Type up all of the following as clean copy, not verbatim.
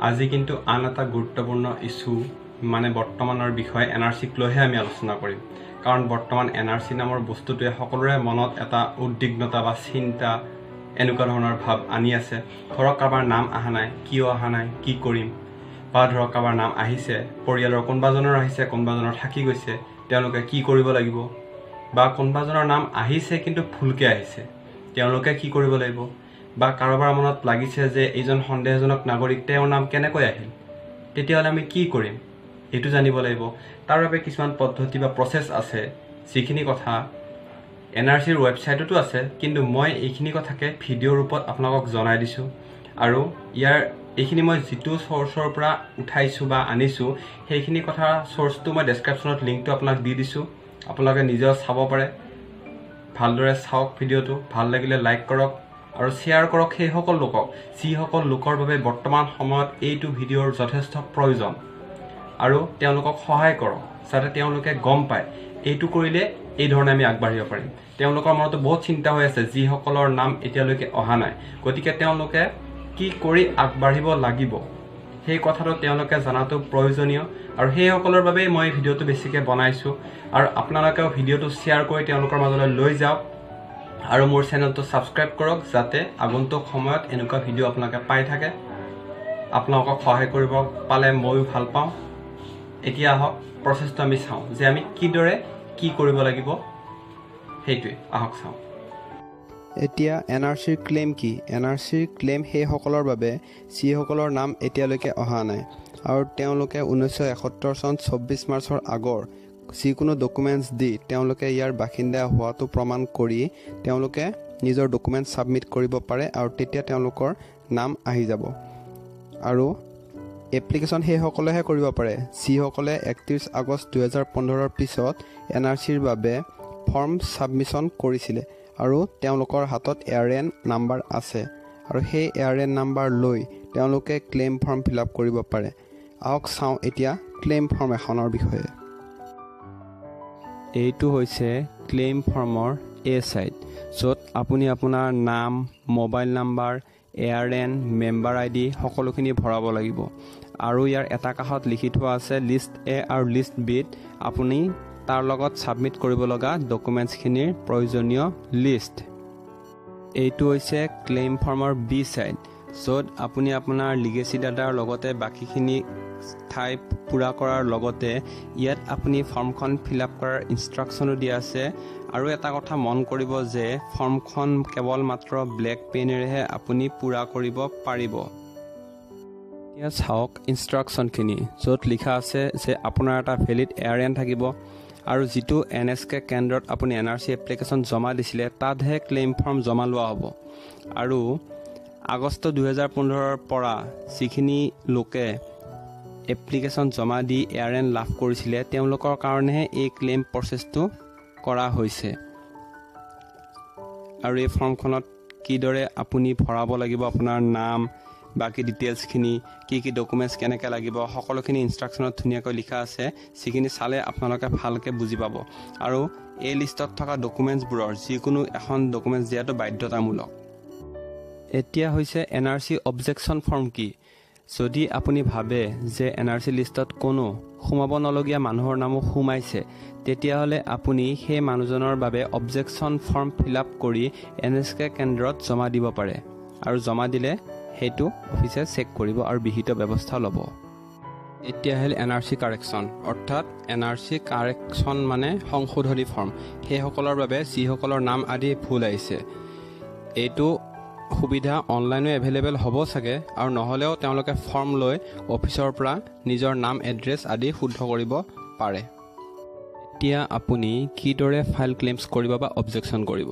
আজি কিন্তু আন এটা গুৰুত্বপূৰ্ণ ইস্যু মানে বৰ্তমানৰ বিষয় এনআৰচিক লৈহে আমি আলোচনা কৰিম। কাৰণ বৰ্তমান এনআৰচি নামৰ বস্তুটোৱে সকলোৰে মনত এটা উদ্বিগ্নতা বা চিন্তা এনেকুৱা ধৰণৰ ভাৱ আনি আছে। ধৰক কাৰোবাৰ নাম অহা নাই, কিয় অহা নাই, কি কৰিম, বা ধৰক কাৰোবাৰ নাম আহিছে, পৰিয়ালৰ কোনোবাজনৰ আহিছে, কোনোবাজনৰ থাকি গৈছে, তেওঁলোকে কি কৰিব লাগিব, বা কোনোবাজনৰ নাম আহিছে কিন্তু ভুলকৈ আহিছে, তেওঁলোকে কি কৰিব লাগিব, বা কাৰোবাৰ মনত লাগিছে যে এইজন সন্দেহজনক নাগৰিক, তেওঁৰ নাম কেনেকৈ আহিল, তেতিয়াহ'লে আমি কি কৰিম এইটো জানিব লাগিব। তাৰ বাবে কিছুমান পদ্ধতি বা প্ৰচেছ আছে, যিখিনি কথা এনআৰচিৰ ৱেবছাইটতো আছে, কিন্তু মই এইখিনি কথাকে ভিডিঅ'ৰ ৰূপত আপোনালোকক জনাই দিছোঁ। আৰু এইখিনি মই যিটো চ'ৰ্চৰ পৰা উঠাইছোঁ বা আনিছোঁ, সেইখিনি কথা চ'ৰ্চটো মই ডেছক্ৰিপশ্যনত লিংকটো আপোনাক দি দিছোঁ, আপোনালোকে নিজেও চাব পাৰে। ভালদৰে চাওক ভিডিঅ'টো, ভাল লাগিলে লাইক কৰক আৰু শ্বেয়াৰ কৰক সেইসকল লোকক, যিসকল লোকৰ বাবে বৰ্তমান সময়ত এইটো ভিডিঅ'ৰ যথেষ্ট প্ৰয়োজন, আৰু তেওঁলোকক সহায় কৰক যাতে তেওঁলোকে গম পায় এইটো কৰিলে এই ধৰণে আমি আগবাঢ়িব পাৰিম। তেওঁলোকৰ মনতো বহুত চিন্তা হৈ আছে, যিসকলৰ নাম এতিয়ালৈকে অহা নাই, গতিকে তেওঁলোকে কি কৰি আগবাঢ়িব লাগিব সেই কথাটো তেওঁলোকে জনাটো প্ৰয়োজনীয়। আৰু সেইসকলৰ বাবেই মই ভিডিঅ'টো বেছিকৈ বনাইছোঁ। আৰু আপোনালোকেও ভিডিঅ'টো শ্বেয়াৰ কৰি তেওঁলোকৰ মাজলৈ লৈ যাওক আৰু মোৰ চেনেলটো ছাবস্ক্ৰাইব কৰক, যাতে আগন্তুক সময়ত এনেকুৱা ভিডিঅ' আপোনালোকে পাই থাকে। আপোনালোকক সহায় কৰিব পালে ময়ো ভাল পাওঁ। এতিয়া আহক প্ৰচেছটো আমি চাওঁ যে আমি কিদৰে কি কৰিব লাগিব, সেইটোৱে আহক চাওঁ। এতিয়া এনআৰচিৰ ক্লেইম কি? এনআৰচিৰ ক্লেইম সেইসকলৰ বাবে যিসকলৰ নাম এতিয়ালৈকে অহা নাই আৰু তেওঁলোকে 1971 চন 24 মাৰ্চৰ আগৰ যিকোনো ডকুমেণ্টছ দি তেওঁলোকে ইয়াৰ বাসিন্দা হোৱাটো প্ৰমাণ কৰি তেওঁলোকে নিজৰ ডকুমেণ্টছ ছাবমিট কৰিব পাৰে, আৰু তেতিয়া তেওঁলোকৰ নাম আহি যাব। আৰু এপ্লিকেশ্যন সেইসকলেহে কৰিব পাৰে যিসকলে 31 আগষ্ট 2015 পিছত এনআৰচিৰ বাবে ফৰ্ম ছাবমিশ্যন কৰিছিলে আৰু তেওঁলোকৰ হাতত ARN নাম্বাৰ আছে, আৰু সেই ARN নাম্বাৰ লৈ তেওঁলোকে ক্লেইম ফৰ্ম ফিল আপ কৰিব পাৰে। আহক চাওঁ এতিয়া ক্লেইম ফৰ্ম এখনৰ বিষয়ে। এইটো হৈছে ক্লেইম ফৰ্মৰ ছাইট, য'ত আপুনি আপোনাৰ নাম, mobile number, ARN, member ID সকলোখিনি ভৰাব লাগিব। আৰু ইয়াৰ এটা কাষত লিখি থোৱা আছে লিষ্ট A আৰু লিষ্ট Bত আপুনি তাৰ লগত ছাবমিট কৰিব লগা ডকুমেণ্টছখিনিৰ প্ৰয়োজনীয় লিষ্ট। এইটো হৈছে ক্লেইম ফৰ্মৰ B ছাইড, য'ত আপুনি আপোনাৰ লিগেচি ডাটাৰ লগতে বাকীখিনি ঠাই পূৰা কৰাৰ লগতে ইয়াত আপুনি ফৰ্মখন ফিল আপ কৰাৰ ইনষ্ট্ৰাকশ্যনো দিয়া আছে। আৰু এটা কথা মন কৰিব যে ফৰ্মখন কেৱল মাত্ৰ ব্লেক পেনেৰেহে আপুনি পূৰা কৰিব পাৰিব। এতিয়া চাওক ইনষ্ট্ৰাকশ্যনখিনি, য'ত লিখা আছে যে আপোনাৰ এটা ভেলিড ARN থাকিব, আৰু যিটো NSK কেন্দ্ৰত আপুনি এনআৰচি এপ্লিকেশ্যন জমা দিছিলে তাতহে ক্লেইম ফৰ্ম জমা লোৱা হ'ব। আৰু আগষ্ট 2015 পৰা যিখিনি লোকে এপ্লিকেশ্যন জমা দি ARN লাভ কৰিছিলে তেওঁলোকৰ কাৰণেহে এই ক্লেইম প্ৰচেছটো কৰা হৈছে। আৰু এই ফৰ্মখনত কিদৰে আপুনি ভৰাব লাগিব আপোনাৰ নাম, বাকী ডিটেইলছখিনি, কি কি ডকুমেণ্টছ কেনেকৈ লাগিব, সকলোখিনি ইনষ্ট্ৰাকশ্যনত ধুনীয়াকৈ লিখা আছে, যিখিনি চালে আপোনালোকে ভালকৈ বুজি পাব। আৰু এই লিষ্টত থকা ডকুমেণ্টছবোৰৰ যিকোনো এখন ডকুমেণ্টছ দিয়াটো বাধ্যতামূলক। এতিয়া হৈছে এনআৰচি অবজেকশ্যন ফৰ্ম কি? যদি আপুনি ভাবে যে এনআৰচি লিষ্টত কোনো সোমাব নলগীয়া মানুহৰ নামো সোমাইছে, তেতিয়াহ'লে আপুনি সেই মানুহজনৰ বাবে অবজেকশ্যন ফৰ্ম ফিল আপ কৰি NSK কেন্দ্ৰত জমা দিব পাৰে, আৰু জমা দিলে সেইটো অফিচে চেক কৰিব আৰু বিহিত ব্যৱস্থা ল'ব। এতিয়া আহিল এনআৰচি কাৰেকশ্যন, অৰ্থাৎ এনআৰচি কাৰেকশ্যন মানে সংশোধনী ফৰ্ম সেইসকলৰ বাবে যিসকলৰ নাম আদি ভুল আহিছে। এইটো সুবিধা অনলাইনো এভেইলেবল হ'ব চাগে, আৰু নহ'লেও তেওঁলোকে ফৰ্ম লৈ অফিচৰ পৰা নিজৰ নাম, এড্ৰেছ আদি শুদ্ধ কৰিব পাৰে। এতিয়া আপুনি কিদৰে ফাইল ক্লেইমছ কৰিব বা অবজেকশ্যন কৰিব?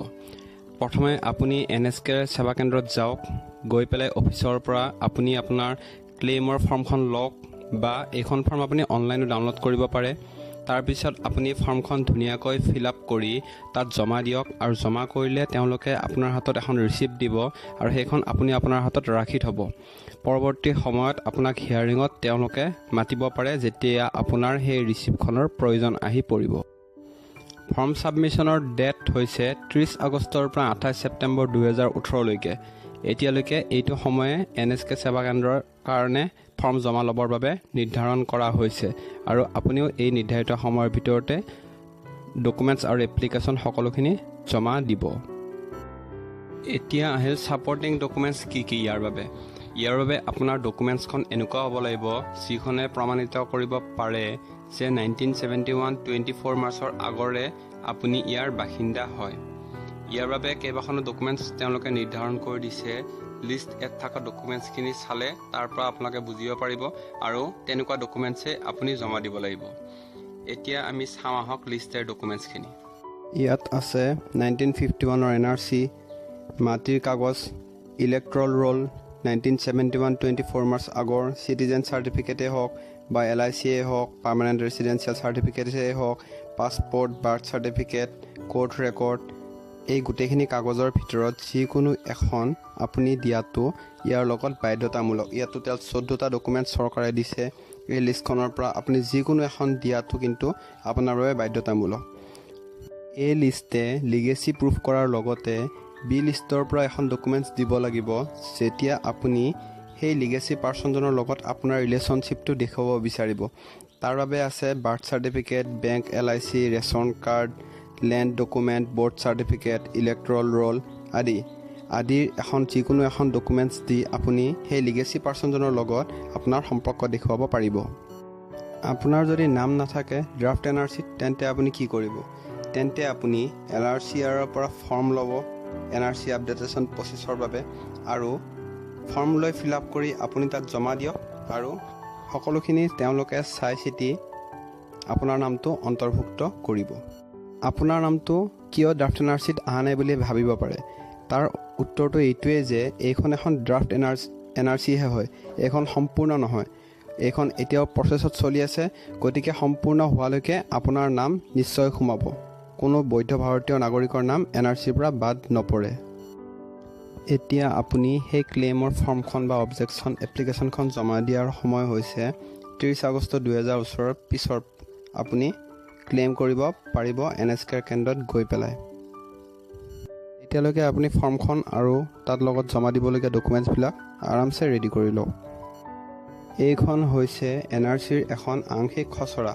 প্ৰথমে আপুনি NSK সেৱা কেন্দ্ৰত যাওক, গৈ পেলাই অফিচৰ পৰা আপুনি আপোনাৰ ক্লেইমৰ ফৰ্মখন লওক, বা এইখন ফৰ্ম আপুনি অনলাইনো ডাউনলোড কৰিব পাৰে। তাৰপিছত আপুনি ফৰ্মখন ধুনীয়াকৈ ফিল আপ কৰি তাত জমা দিয়ক, আৰু জমা কৰিলে তেওঁলোকে আপোনাৰ হাতত এখন ৰিচিপ্ট দিব, আৰু সেইখন আপুনি আপোনাৰ হাতত ৰাখি থ'ব। পৰৱৰ্তী সময়ত আপোনাক হিয়াৰিঙত তেওঁলোকে মাতিব পাৰে, যেতিয়া আপোনাৰ সেই ৰিচিপ্টখনৰ প্ৰয়োজন আহি পৰিব। ফৰ্ম ছাবমিশ্যনৰ ডেট হৈছে 30 আগষ্টৰ পৰা 28 ছেপ্টেম্বৰ 2018 লৈকে। এতিয়ালৈকে এইটো সময়ে NSK সেৱা কেন্দ্ৰৰ কাৰণে ফৰ্ম জমা ল'বৰ বাবে নিৰ্ধাৰণ কৰা হৈছে আৰু আপুনিও এই নিৰ্ধাৰিত সময়ৰ ভিতৰতে ডকুমেণ্টছ আৰু এপ্লিকেশ্যন সকলোখিনি জমা দিব। এতিয়া আহিল ছাপৰ্টিং ডকুমেণ্টছ কি ইয়াৰ বাবে আপোনাৰ ডকুমেণ্টছখন এনেকুৱা হ'ব লাগিব যিখনে প্ৰমাণিত কৰিব পাৰে যে 1971 মাৰ্চৰ আগৰে আপুনি ইয়াৰ বাসিন্দা হয়। ইয়াৰ বাবে কেইবাখনো ডকুমেণ্টছ তেওঁলোকে নিৰ্ধাৰণ কৰি দিছে। লিষ্ট এড থকা ডকুমেণ্টছখিনি চালে তাৰ পৰা আপোনালোকে বুজিব পাৰিব আৰু তেনেকুৱা ডকুমেণ্টছে আপুনি জমা দিব লাগিব। এতিয়া আমি চাওঁ আহক লিষ্টেৰ ডকুমেণ্টছখিনি। ইয়াত আছে 1951 NRC, মাটিৰ কাগজ, ইলেক্ট্ৰল ৰোল, 1971 মাৰ্চ আগৰ চিটিজেন চাৰ্টিফিকেটেই হওক বা LICয়ে হওক, পাৰ্মানেণ্ট ৰেচিডেঞ্চিয়েল চাৰ্টিফিকেটেই হওক, passport, birth certificate, court record, এই গোটেইখিনি কাগজৰ ভিতৰত যিকোনো এখন আপুনি দিয়াটো ইয়াৰ লগত বাধ্যতামূলক। ইয়াত টোটেল 14টা ডকুমেণ্টছ চৰকাৰে দিছে। এই লিষ্টখনৰ পৰা আপুনি যিকোনো এখন দিয়াটো কিন্তু আপোনাৰ বাবে বাধ্যতামূলক। এই লিষ্টে লিগেচি প্ৰুফ কৰাৰ লগতে বি লিষ্টৰ পৰা এখন ডকুমেণ্টছ দিব লাগিব যেতিয়া আপুনি সেই লিগেচি পাৰ্চনজনৰ লগত আপোনাৰ ৰিলেশ্যনশ্বিপটো দেখুৱাব বিচাৰিব। তাৰ বাবে আছে birth certificate, bank, LIC, ration card, land document, board certificate, electoral roll আদিৰ যিকোনো এখন ডকুমেণ্টছ দি আপুনি সেই লিগেচি পাৰ্চনজনৰ লগত আপোনাৰ সম্পৰ্ক দেখুৱাব পাৰিব। আপোনাৰ যদি নাম নাথাকে ড্ৰাফ্ট NRCত, তেন্তে আপুনি কি কৰিব? তেন্তে আপুনি LRCRৰ পৰা ফৰ্ম ল'ব NRC আপডেটেশ্যন প্ৰচেছৰ বাবে আৰু ফৰ্ম লৈ ফিল আপ কৰি আপুনি তাত জমা দিয়ক আৰু সকলোখিনি তেওঁলোকে চাই চিতি আপোনাৰ নামটো অন্তৰ্ভুক্ত কৰিব। আপোনাৰ নামটো কিয় ড্ৰাফ্ট NRCত অহা নাই বুলি ভাবিব পাৰে। তাৰ উত্তৰটো এইটোৱেই যে এইখন এখন ড্ৰাফ্ট NRCহে হয়, এইখন সম্পূৰ্ণ নহয়। এইখন এতিয়াও প্ৰচেছত চলি আছে, গতিকে সম্পূৰ্ণ হোৱালৈকে আপোনাৰ নাম নিশ্চয় সোমাব। কোনো বৈধ ভাৰতীয় নাগৰিকৰ নাম NRCৰ পৰা বাদ নপৰে। এতিয়া আপুনি সেই ক্লেইমৰ ফৰ্মখন বা অবজেকশ্যন এপ্লিকেশ্যনখন জমা দিয়াৰ সময় হৈছে 30 আগষ্ট 2018 পিছৰ আপুনি ক্লেইম কৰিব পাৰিব NSK কেন্দ্ৰত গৈ পেলাই। এতিয়ালৈকে আপুনি ফৰ্মখন আৰু তাত লগত জমা দিবলগীয়া ডকুমেণ্টছবিলাক আৰামছে ৰেডি কৰি লওক। এইখন হৈছে NRCৰ এখন আংশিক খচৰা,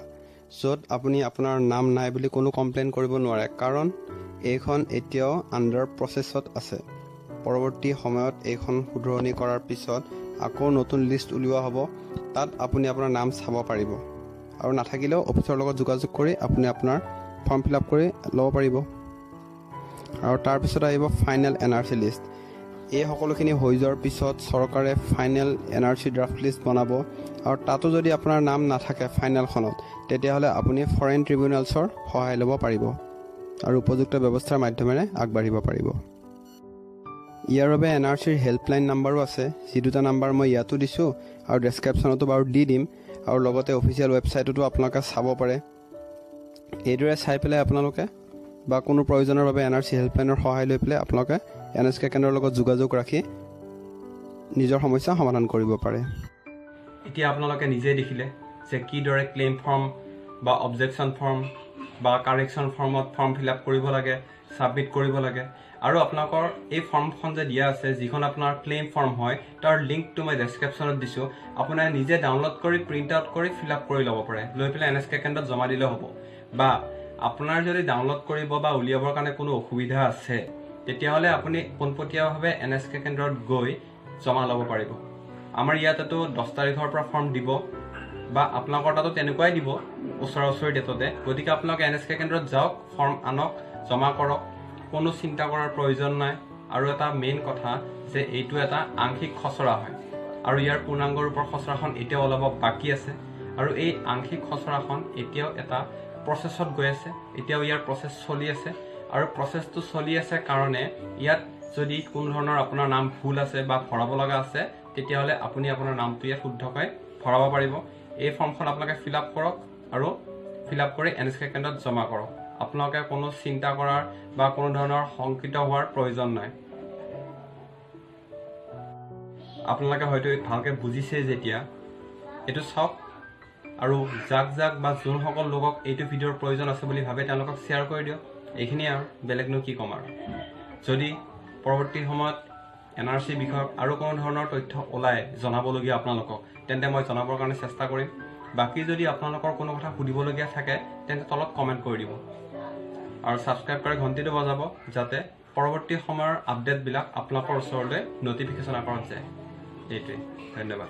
য'ত আপুনি আপোনাৰ নাম নাই বুলি কোনো কমপ্লেইন কৰিব নোৱাৰে, কাৰণ এইখন এতিয়াও আণ্ডাৰ প্ৰচেছত আছে। পৰৱৰ্তী সময়ত এইখন শুধৰণি কৰাৰ পিছত আকৌ নতুন লিষ্ট উলিওৱা হ'ব, তাত আপুনি আপোনাৰ নাম চাব পাৰিব আৰু নাথাকিলেও অফিচৰ লগত যোগাযোগ কৰি আপুনি আপোনাৰ ফৰ্ম ফিল আপ কৰি ল'ব পাৰিব। আৰু তাৰপিছত আহিব ফাইনেল NRC লিষ্ট। এই সকলোখিনি হৈ যোৱাৰ পিছত চৰকাৰে ফাইনেল NRC ড্ৰাফ্ট লিষ্ট বনাব আৰু তাতো যদি আপোনাৰ নাম নাথাকে ফাইনেলখনত, তেতিয়াহ'লে আপুনি ফৰেইন ট্ৰিবিউনেলছৰ সহায় ল'ব পাৰিব আৰু উপযুক্ত ব্যৱস্থাৰ মাধ্যমেৰে আগবাঢ়িব পাৰিব। ইয়াৰ বাবে NRCৰ হেল্পলাইন নাম্বাৰো আছে, যি দুটা নাম্বাৰ মই ইয়াতো দিছোঁ আৰু ডেছক্ৰিপশ্যনতো বাৰু দি দিম আৰু লগতে অফিচিয়েল ৱেবছাইটতো আপোনালোকে চাব পাৰে। এইদৰে চাই পেলাই আপোনালোকে বা কোনো প্ৰয়োজনৰ বাবে NRC হেল্পলাইনৰ সহায় লৈ পেলাই আপোনালোকে NSK কেন্দ্ৰৰ লগত যোগাযোগ ৰাখি নিজৰ সমস্যা সমাধান কৰিব পাৰে। এতিয়া আপোনালোকে নিজেই দেখিলে যে কিদৰে ক্লেইম ফৰ্ম বা অবজেকশ্যন ফৰ্ম বা কাৰেকশ্যন ফৰ্মত ফৰ্ম ফিল আপ কৰিব লাগে, ছাবমিট কৰিব লাগে। আৰু আপোনালোকৰ এই ফৰ্মখন যে দিয়া আছে, যিখন আপোনাৰ ক্লেইম ফৰ্ম হয়, তাৰ লিংকটো মই ডেছক্ৰিপশ্যনত দিছোঁ। আপোনাৰ নিজে ডাউনলোড কৰি প্ৰিণ্ট আউট কৰি ফিল আপ কৰি ল'ব পাৰে, লৈ পেলাই NSK কেন্দ্ৰত জমা দিলেও হ'ব। বা আপোনাৰ যদি ডাউনলোড কৰিব বা উলিয়াবৰ কাৰণে কোনো অসুবিধা আছে, তেতিয়াহ'লে আপুনি পোনপটীয়াভাৱে NSK কেন্দ্ৰত গৈ জমা ল'ব পাৰিব। আমাৰ ইয়াতেতো 10 তাৰিখৰ পৰা ফৰ্ম দিব বা আপোনালোকৰ তাতো তেনেকুৱাই দিব ওচৰা-ওচৰি ডেটতে। গতিকে আপোনালোকে NSK কেন্দ্ৰত যাওক, ফৰ্ম আনক, জমা কৰক, কোনো চিন্তা কৰাৰ প্ৰয়োজন নাই। আৰু এটা মেইন কথা যে এইটো এটা আংশিক খচৰা হয় আৰু ইয়াৰ পূৰ্ণাংগ ৰূপৰ খচৰাখন এতিয়াও অলপ বাকী আছে আৰু এই আংশিক খচৰাখন এতিয়াও এটা প্ৰচেছত গৈ আছে, এতিয়াও ইয়াৰ প্ৰচেছ চলি আছে। আৰু প্ৰচেছটো চলি আছে কাৰণে ইয়াত যদি কোনো ধৰণৰ আপোনাৰ নাম ভুল আছে বা ভৰাব লগা আছে, তেতিয়াহ'লে আপুনি আপোনাৰ নামটো ইয়াত শুদ্ধকৈ ভৰাব পাৰিব। এই ফৰ্মখন আপোনালোকে ফিল আপ কৰক আৰু ফিল আপ কৰি NSK কেন্দ্ৰত জমা কৰক। আপোনালোকে কোনো চিন্তা কৰাৰ বা কোনো ধৰণৰ শংকিত হোৱাৰ প্ৰয়োজন নাই। আপোনালোকে হয়তো ভালকৈ বুজিছে যেতিয়া এইটো চাওক আৰু যাক বা যোনসকল লোকক এইটো ভিডিঅ'ৰ প্ৰয়োজন আছে বুলি ভাবে তেওঁলোকক শ্বেয়াৰ কৰি দিয়ক। এইখিনিয়ে আৰু বেলেগনো কি ক'ম আৰু। যদি পৰৱৰ্তী সময়ত NRC বিষয়ক আৰু কোনো ধৰণৰ তথ্য ওলাই জনাবলগীয়া আপোনালোকক, তেন্তে মই জনাবৰ কাৰণে চেষ্টা কৰিম। বাকী যদি আপোনালোকৰ কোনো কথা সুধিবলগীয়া থাকে তেন্তে তলত কমেণ্ট কৰি দিব আৰু ছাবস্ক্ৰাইব কৰি ঘণ্টিটো বজাব, যাতে পৰৱৰ্তী সময়ৰ আপডেটবিলাক আপোনালোকৰ ওচৰলৈ ন'টিফিকেশ্যন আকাৰত যায়। এইটোৱেই, ধন্যবাদ।